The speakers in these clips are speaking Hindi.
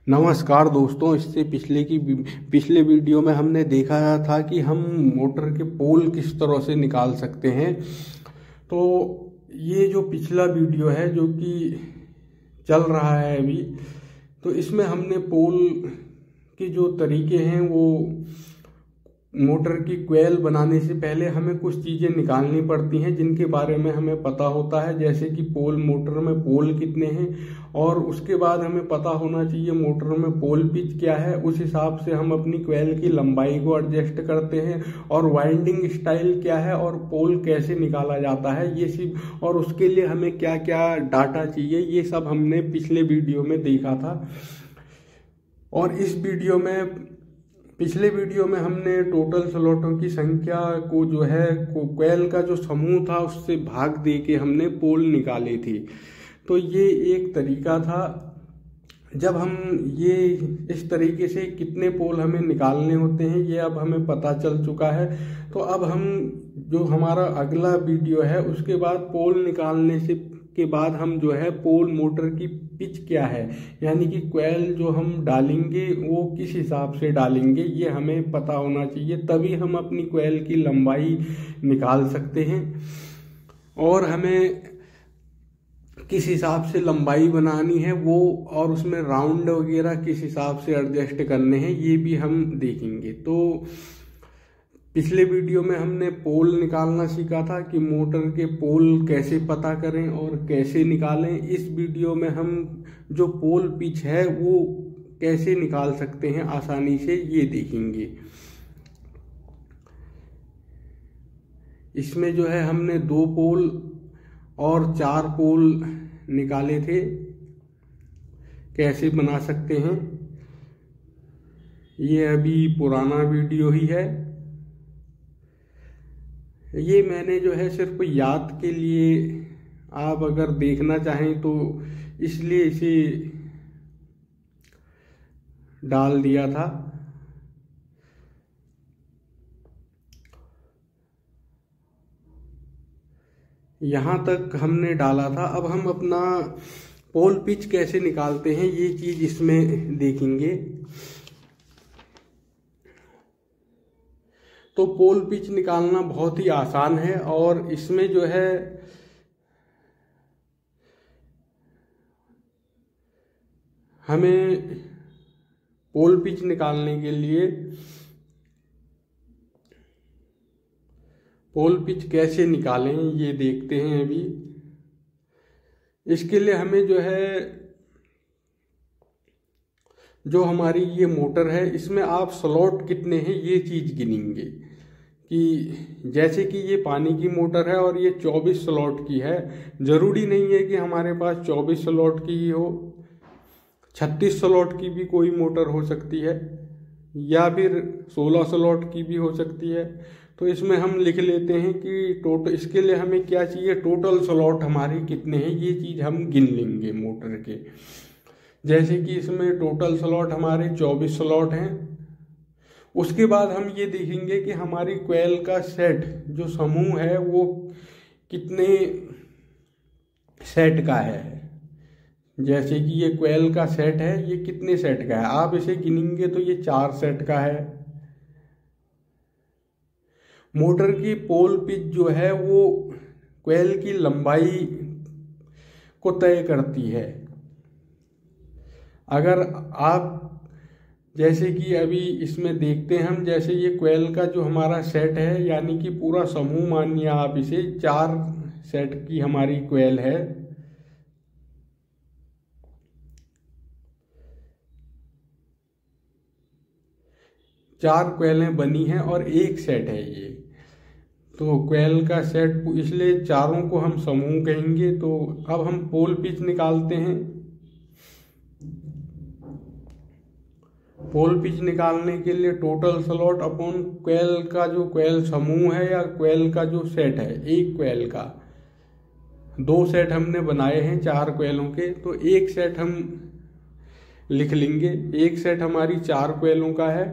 नमस्कार दोस्तों। इससे पिछले वीडियो में हमने देखा था कि हम मोटर के पोल किस तरह से निकाल सकते हैं। तो ये जो पिछला वीडियो है जो कि चल रहा है अभी, तो इसमें हमने पोल के जो तरीके हैं वो मोटर की क्वेल बनाने से पहले हमें कुछ चीज़ें निकालनी पड़ती हैं जिनके बारे में हमें पता होता है, जैसे कि मोटर में पोल कितने हैं, और उसके बाद हमें पता होना चाहिए मोटर में पोल पिच क्या है। उस हिसाब से हम अपनी क्वेल की लंबाई को एडजस्ट करते हैं, और वाइंडिंग स्टाइल क्या है और पोल कैसे निकाला जाता है ये सब, और उसके लिए हमें क्या क्या डाटा चाहिए ये सब हमने पिछले वीडियो में देखा था। और पिछले वीडियो में हमने टोटल स्लॉटों की संख्या को जो है क्वेल का जो समूह था उससे भाग दे के हमने पोल निकाले थे। तो ये एक तरीका था। जब हम ये इस तरीके से कितने पोल हमें निकालने होते हैं ये अब हमें पता चल चुका है। तो अब हम जो हमारा अगला वीडियो है उसके बाद पोल निकालने से के बाद हम जो है पोल मोटर की पिच क्या है, यानी कि क्वेल जो हम डालेंगे वो किस हिसाब से डालेंगे ये हमें पता होना चाहिए, तभी हम अपनी क्वेल की लंबाई निकाल सकते हैं। और हमें किस हिसाब से लंबाई बनानी है वो, और उसमें राउंड वगैरह किस हिसाब से एडजस्ट करने हैं ये भी हम देखेंगे। तो पिछले वीडियो में हमने पोल निकालना सीखा था कि मोटर के पोल कैसे पता करें और कैसे निकालें। इस वीडियो में हम जो पोल पिच है वो कैसे निकाल सकते हैं आसानी से ये देखेंगे। इसमें जो है हमने 2 पोल और 4 पोल निकाले थे, कैसे बना सकते हैं ये अभी पुराना वीडियो ही है। ये मैंने जो है सिर्फ याद के लिए, आप अगर देखना चाहें तो इसलिए इसे डाल दिया था। यहाँ तक हमने डाला था। अब हम अपना पोल पिच कैसे निकालते हैं ये चीज़ इसमें देखेंगे। तो पोल पिच निकालना बहुत ही आसान है, और इसमें जो है हमें पोल पिच निकालने के लिए पोल पिच कैसे निकालें ये देखते हैं अभी। इसके लिए हमें जो है जो हमारी ये मोटर है इसमें आप स्लॉट कितने हैं ये चीज़ गिनेंगे, कि जैसे कि ये पानी की मोटर है और ये 24 स्लॉट की है। ज़रूरी नहीं है कि हमारे पास 24 स्लॉट की ही हो, 36 स्लॉट की भी कोई मोटर हो सकती है, या फिर 16 स्लॉट की भी हो सकती है। तो इसमें हम लिख लेते हैं कि टोटल, इसके लिए हमें क्या चाहिए, टोटल स्लॉट हमारे कितने हैं ये चीज़ हम गिन लेंगे मोटर के। जैसे कि इसमें टोटल स्लॉट हमारे 24 स्लॉट हैं। उसके बाद हम ये देखेंगे कि हमारी क्वेल का सेट जो समूह है वो कितने सेट का है। जैसे कि ये क्वेल का सेट है, ये कितने सेट का है, आप इसे गिनेंगे तो ये 4 सेट का है। मोटर की पोल पिच जो है वो क्वेल की लंबाई को तय करती है। अगर आप जैसे कि अभी इसमें देखते हैं हम, जैसे ये क्वेल का जो हमारा सेट है, यानी कि पूरा समूह मानिए आप इसे, 4 सेट की हमारी क्वेल है। चार क्वेलें बनी हैं और एक सेट है ये। तो क्वेल का सेट, इसलिए चारों को हम समूह कहेंगे। तो अब हम पोल पिच निकालते हैं। पोल पिच निकालने के लिए टोटल स्लॉट अपॉन क्वेल का जो क्वेल समूह है या क्वेल का जो सेट है, एक क्वेल का 2 सेट हमने बनाए हैं 4 क्वेलों के, तो एक सेट हम लिख लेंगे। एक सेट हमारी 4 क्वेलों का है।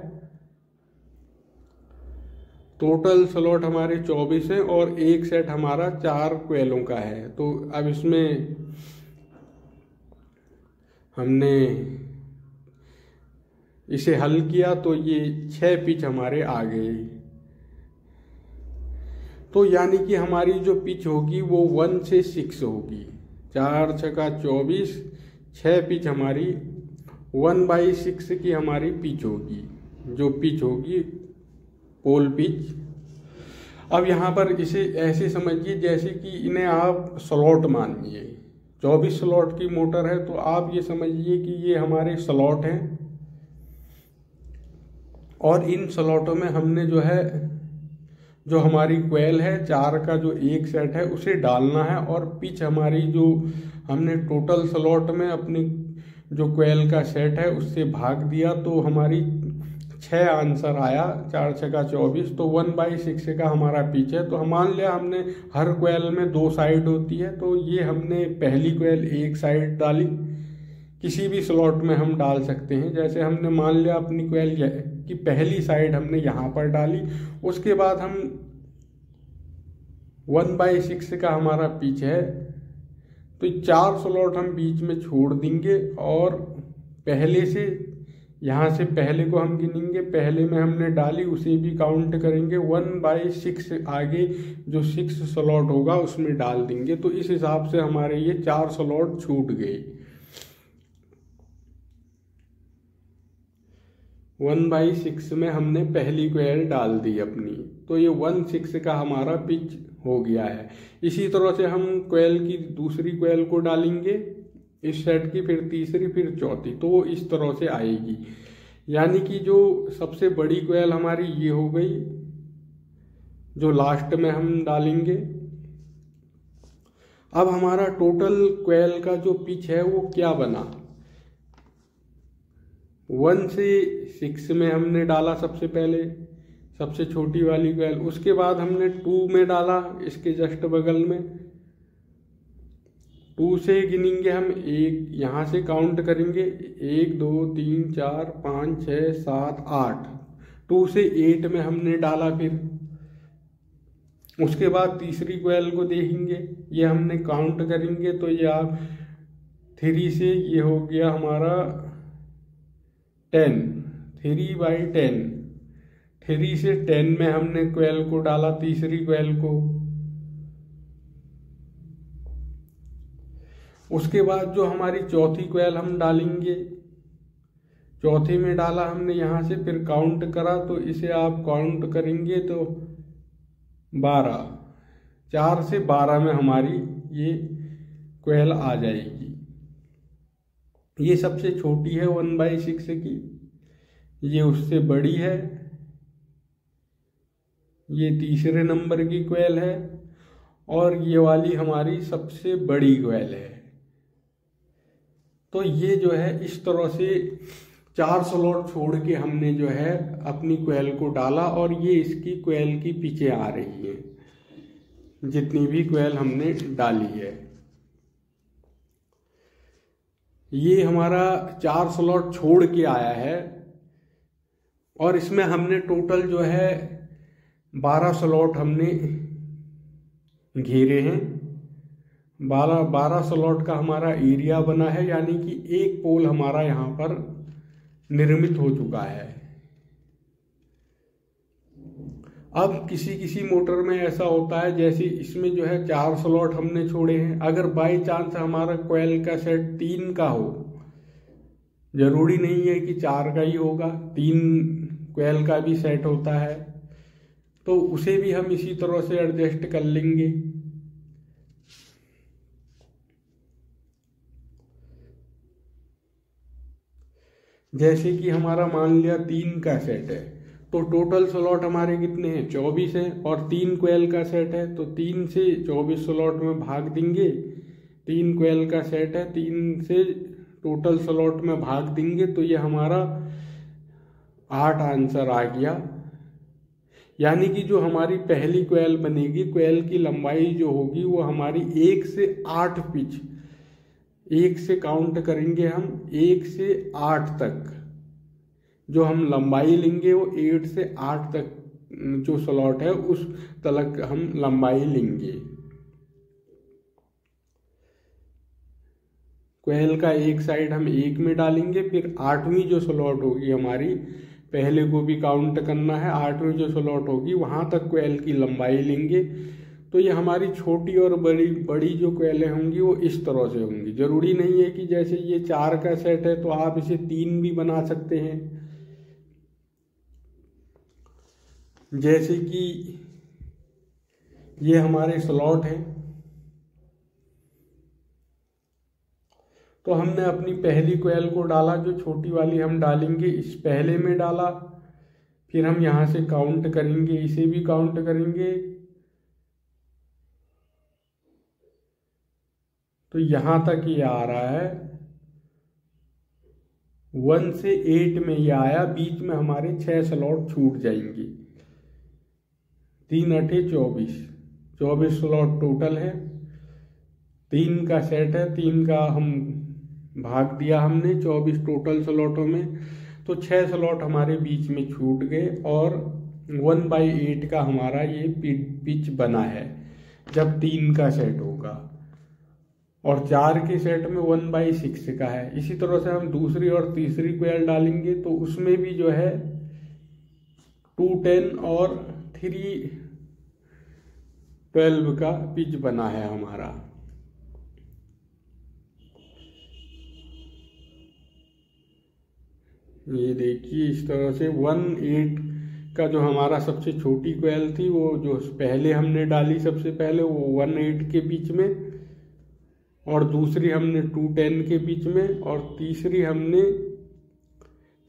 टोटल स्लॉट हमारे 24 हैं और एक सेट हमारा 4 क्वेलों का है। तो अब इसमें हमने इसे हल किया तो ये 6 पिच हमारे आ गए। तो यानी कि हमारी जो पिच होगी वो 1 से 6 होगी। 4 छक्का 24, 6 पिच हमारी 1/6 की हमारी पिच होगी, जो पिच होगी पोल पिच। अब यहाँ पर इसे ऐसे समझिए जैसे कि इन्हें आप स्लॉट मानिए। 24 स्लॉट की मोटर है, तो आप ये समझिए कि ये हमारे स्लॉट हैं, और इन स्लॉटों में हमने जो हमारी क्वेल है 4 का जो एक सेट है उसे डालना है, और पिच हमारी जो हमने टोटल स्लॉट में अपनी जो क्वेल का सेट है उससे भाग दिया, तो हमारी 6 आंसर आया। 4 छक्का 24, तो 1/6 का हमारा पिच है। तो हम मान लिया हमने हर क्वेल में 2 साइड होती है, तो ये हमने पहली क्वेल एक साइड डाली, किसी भी स्लॉट में हम डाल सकते हैं। जैसे हमने मान लिया अपनी क्वेल की पहली साइड हमने यहाँ पर डाली, उसके बाद हम 1/6 का हमारा पिच है, तो 4 स्लॉट हम बीच में छोड़ देंगे, और पहले से यहाँ से पहले को हम गिनेंगे, पहले में हमने डाली उसे भी काउंट करेंगे, 1/6 आगे जो 6 स्लॉट होगा उसमें डाल देंगे। तो इस हिसाब से हमारे ये 4 स्लॉट छूट गए। 1/6 में हमने पहली क्वेल डाल दी अपनी, तो ये 1/6 का हमारा पिच हो गया है। इसी तरह से हम क्वेल की दूसरी क्वेल को डालेंगे इस सेट की, फिर तीसरी, फिर चौथी, तो वो इस तरह से आएगी। यानी कि जो सबसे बड़ी क्वेल हमारी ये हो गई, जो लास्ट में हम डालेंगे। अब हमारा टोटल क्वेल का जो पिच है वो क्या बना, 1 से 6 में हमने डाला सबसे पहले, सबसे छोटी वाली क्वेल। उसके बाद हमने 2 में डाला, इसके जस्ट बगल में 2 से गिनेंगे हम, एक यहाँ से काउंट करेंगे, 1 2 3 4 5 6 7 8, 2 से 8 में हमने डाला। फिर उसके बाद तीसरी क्वेल को देखेंगे, ये हमने काउंट करेंगे, तो ये आप 3 से ये हो गया हमारा 10, 3/10, 3 से 10 में हमने क्वेल को डाला, तीसरी क्वेल को। उसके बाद जो हमारी चौथी क्वेल हम डालेंगे, चौथी में डाला हमने यहाँ से, फिर काउंट करा, तो इसे आप काउंट करेंगे तो 12, 4 से 12 में हमारी ये क्वेल आ जाएगी। ये सबसे छोटी है 1/6 की, ये उससे बड़ी है, ये तीसरे नंबर की क्वेल है, और ये वाली हमारी सबसे बड़ी क्वेल है। तो ये जो है इस तरह से 4 स्लॉट छोड़ के हमने जो है अपनी क्वेल को डाला, और ये इसकी क्वेल की पिचें आ रही हैं जितनी भी क्वेल हमने डाली है। ये हमारा 4 स्लॉट छोड़ के आया है, और इसमें हमने टोटल जो है 12 स्लॉट हमने घेरे हैं। 12 स्लॉट का हमारा एरिया बना है, यानी कि एक पोल हमारा यहाँ पर निर्मित हो चुका है। अब किसी किसी मोटर में ऐसा होता है, जैसे इसमें जो है 4 स्लॉट हमने छोड़े हैं, अगर बाई चांस हमारा क्वेल का सेट 3 का हो, जरूरी नहीं है कि 4 का ही होगा, 3 क्वेल का भी सेट होता है, तो उसे भी हम इसी तरह से एडजस्ट कर लेंगे। जैसे कि हमारा मान लिया 3 का सेट है, तो टोटल स्लॉट हमारे कितने हैं, 24 है, और 3 क्वेल का सेट है, तो 3 से 24 स्लॉट में भाग देंगे। 3 क्वेल का सेट है, 3 से टोटल स्लॉट में भाग देंगे, तो ये हमारा 8 आंसर आ गया। यानी कि जो हमारी पहली क्वेल बनेगी, क्वेल की लंबाई जो होगी वो हमारी 1 से 8 पिच, 1 से काउंट करेंगे हम, 1 से 8 तक जो हम लंबाई लेंगे, वो 8 से 8 तक जो स्लॉट है उस तलक हम लंबाई लेंगे। कोयल का एक साइड हम 1 में डालेंगे, फिर 8वीं जो स्लॉट होगी हमारी, पहले को भी काउंट करना है, 8वीं जो स्लॉट होगी वहाँ तक कोयल की लंबाई लेंगे। तो ये हमारी छोटी और बड़ी बड़ी जो कोयलें होंगी वो इस तरह से होंगी। जरूरी नहीं है कि जैसे ये 4 का सेट है तो आप इसे 3 भी बना सकते हैं। जैसे कि ये हमारे स्लॉट हैं, तो हमने अपनी पहली कोयल को डाला, जो छोटी वाली हम डालेंगे इस पहले में डाला, फिर हम यहाँ से काउंट करेंगे, इसे भी काउंट करेंगे, तो यहाँ तक ये आ रहा है 1 से 8 में ये आया, बीच में हमारे 6 स्लॉट छूट जाएंगे। 3 8 24 स्लॉट टोटल है, 3 का सेट है, 3 का हम भाग दिया हमने 24 टोटल स्लॉटों में, तो 6 स्लॉट हमारे बीच में छूट गए और 1/8 का हमारा ये पिच बना है जब 3 का सेट होगा, और 4 के सेट में 1/6 का है। इसी तरह से हम दूसरी और तीसरी कोयल डालेंगे तो उसमें भी जो है 2 10 और 3 12 का पिच बना है हमारा। ये देखिए इस तरह से 1/8 का जो हमारा सबसे छोटी कोयल थी, वो जो पहले हमने डाली सबसे पहले, वो 1/8 के बीच में, और दूसरी हमने 2 10 के बीच में, और तीसरी हमने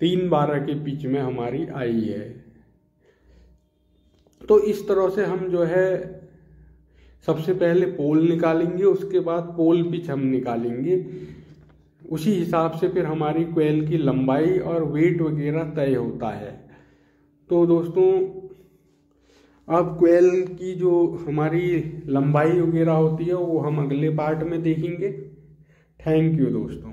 3 12 के बीच में हमारी आई है। तो इस तरह से हम जो है सबसे पहले पोल निकालेंगे, उसके बाद पोल पिच हम निकालेंगे। उसी हिसाब से फिर हमारी कोयल की लंबाई और वेट वगैरह तय होता है। तो दोस्तों अब कोयल की जो हमारी लंबाई वगैरह होती है वो हम अगले पार्ट में देखेंगे। थैंक यू दोस्तों।